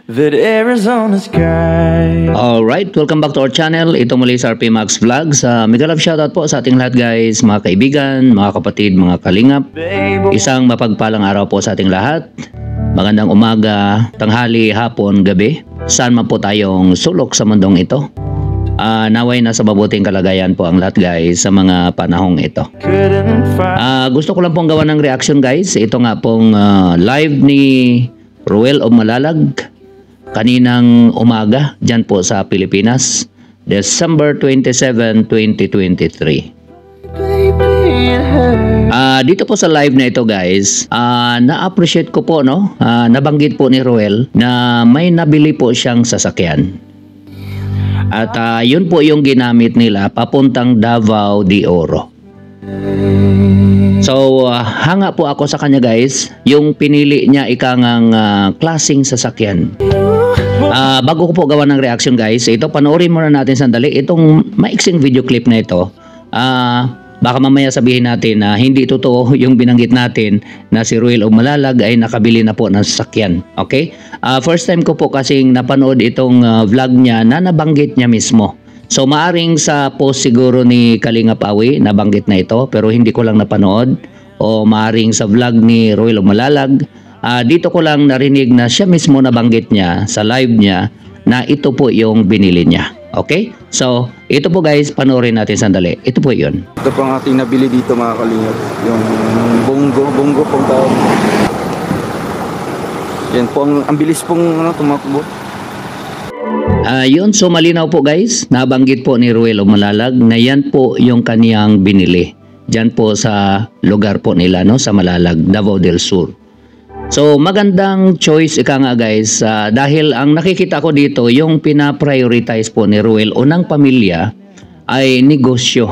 that Arizona sky. Alright, welcome back to our channel. Ito muli sa RP Max Vlogs. Mega love shoutout po sa ating lahat guys, mga kaibigan, mga kapatid, mga kalingap. Isang mapagpalang araw po sa ating lahat. Magandang umaga, tanghali, hapon, gabi. Saan man po tayong sulok sa mundong ito. Naway na sa mabuting kalagayan po ang lahat guys sa mga panahong ito. Gusto ko lang pong gawa ng reaction guys. Ito nga pong live ni Ruel of Malalag kaninang umaga dyan po sa Pilipinas, December 27, 2023. Dito po sa live na ito guys, na-appreciate ko po, no? Nabanggit po ni Ruel na may nabili po siyang sasakyan. At yun po yung ginamit nila papuntang Davao de Oro. So, hanga po ako sa kanya guys, yung pinili niya ikangang klaseng sasakyan. Bago ko po gawa ng reaction guys, ito panoorin muna natin sandali itong maiksing video clip na ito. Baka mamaya sabihin natin na hindi totoo yung binanggit natin na si Ruel of Malalag ay nakabili na po ng sasakyan. Okay? First time ko po kasing napanood itong vlog niya na nabanggit niya mismo. So maaring sa post siguro ni Kalinga Pawi nabanggit na ito pero hindi ko lang napanood, o maaring sa vlog ni Ruel of Malalag. Dito ko lang narinig na siya mismo nabanggit niya sa live niya na ito po yung binili niya. Okay? So, ito po guys, panoorin natin sandali. Ito po yun. Ito po ang ating nabili dito mga kalingap. Yung bonggo pong tawag. Yan po, ang bilis pong tumakbo. Yun, so malinaw po guys, nabanggit po ni Ruel of Malalag na yan po yung kaniyang binili. Diyan po sa lugar po nila, no, sa Malalag, Davao del Sur. So magandang choice ika nga guys, dahil ang nakikita ko dito yung pina-prioritize po ni Ruel o ng pamilya ay negosyo.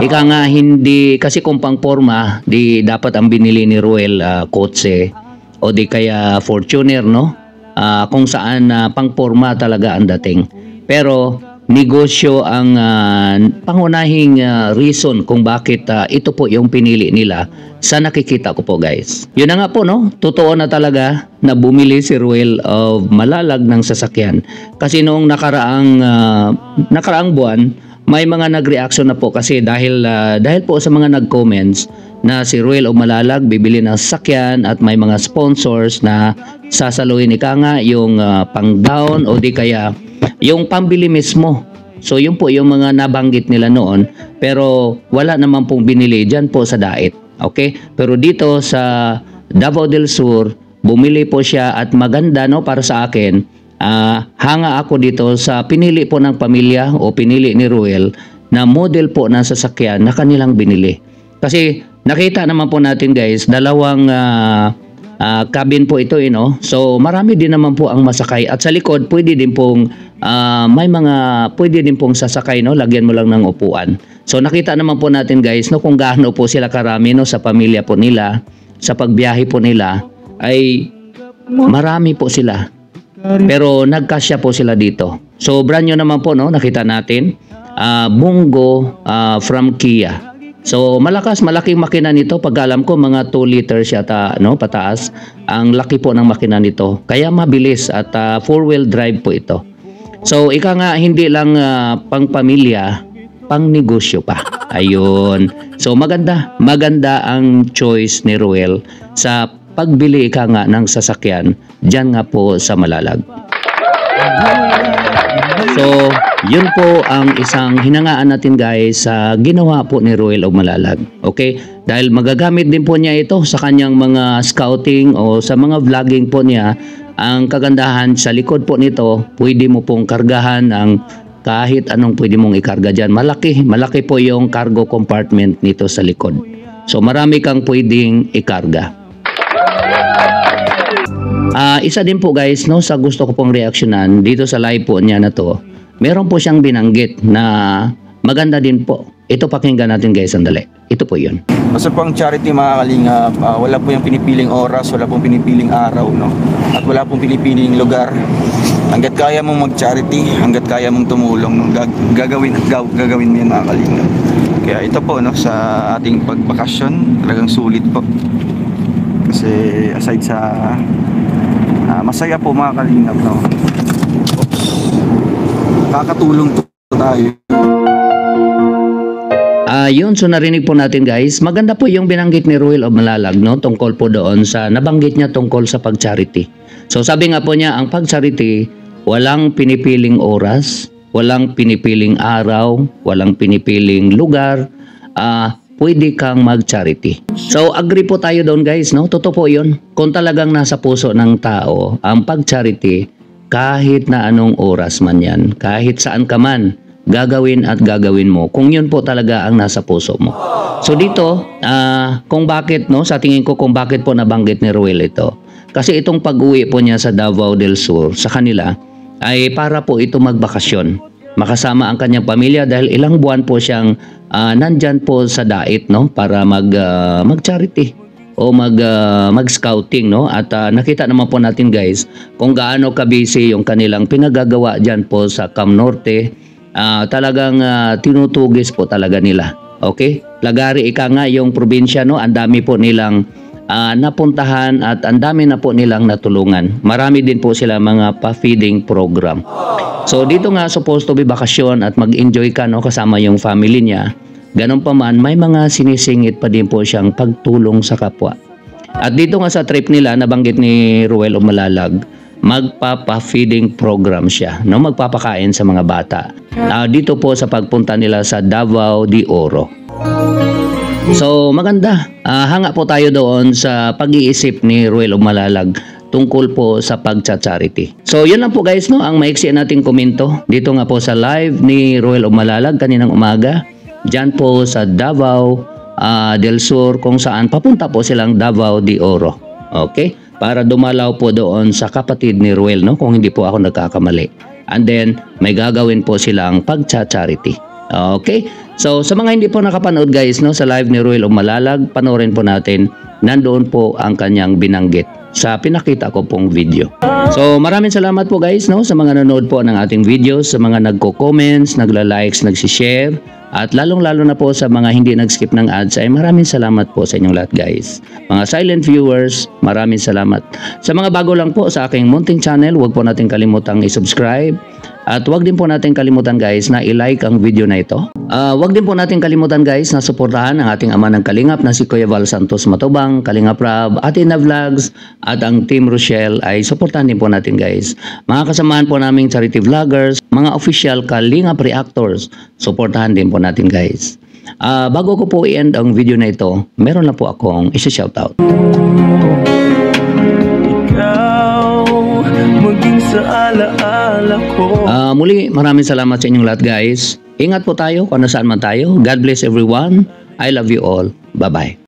Ika nga hindi, kasi kung pang forma, di dapat ang binili ni Ruel kotse o di kaya Fortuner, no? Kung saan pang forma talaga ang dating. Pero negosyo ang pangunahing reason kung bakit ito po yung pinili nila sa nakikita ko po guys. Yun na nga po, no? Totoo na talaga na bumili si Ruel of Malalag ng sasakyan. Kasi noong nakaraang buwan, may mga nag-reaction na po kasi dahil po sa mga nag-comments na si Ruel of Malalag bibili ng sasakyan at may mga sponsors na sasaluhin ika nga yung pang-down o di kaya yung pambili mismo. So yun po yung mga nabanggit nila noon, pero wala naman pong binili dyan po sa Dait. Okay? Pero dito sa Davao del Sur, bumili po siya at maganda, no, para sa akin. Hanga ako dito sa pinili po ng pamilya o pinili ni Ruel na model po ng sasakyan na kanilang binili. Kasi nakita naman po natin guys, dalawang cabin po ito, no? So marami din naman po ang masakay at sa likod pwede din pong pwede din pong sasakay, no? Lagyan mo lang ng upuan. So nakita naman po natin guys, no, kung gaano po sila karami, no, sa pamilya po nila, sa pagbiyahe po nila ay marami po sila. Pero nagkasya po sila dito. So brand new naman po, no, nakita natin. Bungo from Kia. So malaking makina nito, pag alam ko mga 2 liters yata, no, pataas ang laki po ng makina nito, kaya mabilis at 4-wheel drive po ito. So ika nga hindi lang pang pamilya, pang negosyo pa. Ayun. So maganda ang choice ni Ruel sa pagbili ika nga ng sasakyan diyan nga po sa Malalag. So, yun po ang isang hinangaan natin guys sa ginawa po ni Ruel of Malalag. Okay? Dahil magagamit din po niya ito sa kanyang mga scouting o sa mga vlogging po niya. Ang kagandahan sa likod po nito, pwede mo pong kargahan ng kahit anong pwede mong ikarga dyan. Malaki po yung cargo compartment nito sa likod. So, marami kang pwedeng ikarga. Isa din po guys, no, sa gusto ko pong reaksyonan dito sa live po niya na to, meron po siyang binanggit na maganda din po. Ito pakinggan natin guys, sandali. Ito po yun. Basta po ang charity mga kalingap, wala po yung pinipiling oras, wala pong pinipiling araw, no? At wala pong pinipiling lugar. Hanggat kaya mong mag-charity, hanggat kaya mong tumulong, gagawin mo yan mga kalingap. Kaya ito po, no, sa ating pagbakasyon, talagang sulit po. Kasi aside sa masaya po mga kalingap, no? Kakatulong po tayo. Yun, so narinig po natin guys, maganda po yung binanggit ni Ruel of Malalag, no, tungkol po doon sa nabanggit niya tungkol sa pag-charity. So sabi nga po niya, ang pag-charity, walang pinipiling oras, walang pinipiling araw, walang pinipiling lugar, pwede kang mag-charity. So agree po tayo doon guys, no, totoo po yun. Kung talagang nasa puso ng tao, ang pag-charity, kahit na anong oras man yan, kahit saan ka man, gagawin at gagawin mo kung yun po talaga ang nasa puso mo. So dito, kung bakit, no, sa tingin ko kung bakit po nabanggit ni Ruel ito. Kasi itong pag-uwi po niya sa Davao del Sur sa kanila ay para po ito magbakasyon. Makasama ang kanyang pamilya dahil ilang buwan po siyang nandyan po sa dait, no, para mag-charity o mag-scouting, no. At nakita naman po natin guys kung gaano ka-busy yung kanilang pinagagawa dyan po sa Cam Norte. Talagang tinutugis po talaga nila. Okay? Lagari ika nga yung probinsya, no, ang dami po nilang napuntahan at ang dami na po nilang natulungan. Marami din po sila mga pa-feeding program. So dito nga supposed to be bakasyon at mag-enjoy ka, no, kasama yung family niya. Ganun pa man, may mga sinisingit pa din po siyang pagtulong sa kapwa. At dito nga sa trip nila, nabanggit ni Ruel of Malalag, magpapa-feeding program siya, no, magpapakain sa mga bata. Dito po sa pagpunta nila sa Davao de Oro. So maganda, hanga po tayo doon sa pag-iisip ni Ruel of Malalag tungkol po sa pag-charity. So yun lang po guys, no, ang maiksi nating komento dito nga po sa live ni Ruel of Malalag kaninang umaga, dyan po sa Davao del Sur, kung saan papunta po silang Davao de Oro. Okay? Para dumalaw po doon sa kapatid ni Ruel, no, kung hindi po ako nagkakamali. And then may gagawin po silang pag-charity. Okay? So sa mga hindi po nakapanood guys, no, sa live ni Ruel of Malalag, panoorin po natin. Nandoon po ang kanyang binanggit sa pinakita ko pong video. So maraming salamat po guys, no, sa mga nanood po ng ating videos, sa mga nagko-comments, nagla-likes, nagsi-share, at lalong-lalo na po sa mga hindi nag-skip ng ads, ay maraming salamat po sa inyong lahat guys. Mga silent viewers, maraming salamat. Sa mga bago lang po sa aking munting channel, huwag po natin kalimutang i-subscribe. At huwag din po natin kalimutan guys na i-like ang video na ito. Huwag din po natin kalimutan guys na suportahan ang ating ama ng Kalingap na si Kuya Val Santos Matubang, Kalingap Rab, Ate Na Vlogs, at ang Team Rochelle ay suportahan din po natin guys. Mga kasamahan po naming charity vloggers, mga official Kalingap reactors, suportahan din po natin guys. Bago ko po i-end ang video na ito, meron na po akong isa-shoutout. Maging sa alaala ko. Muli, maraming salamat sa inyong lahat guys. Ingat po tayo kung nasaan man tayo. God bless everyone. I love you all. Bye-bye.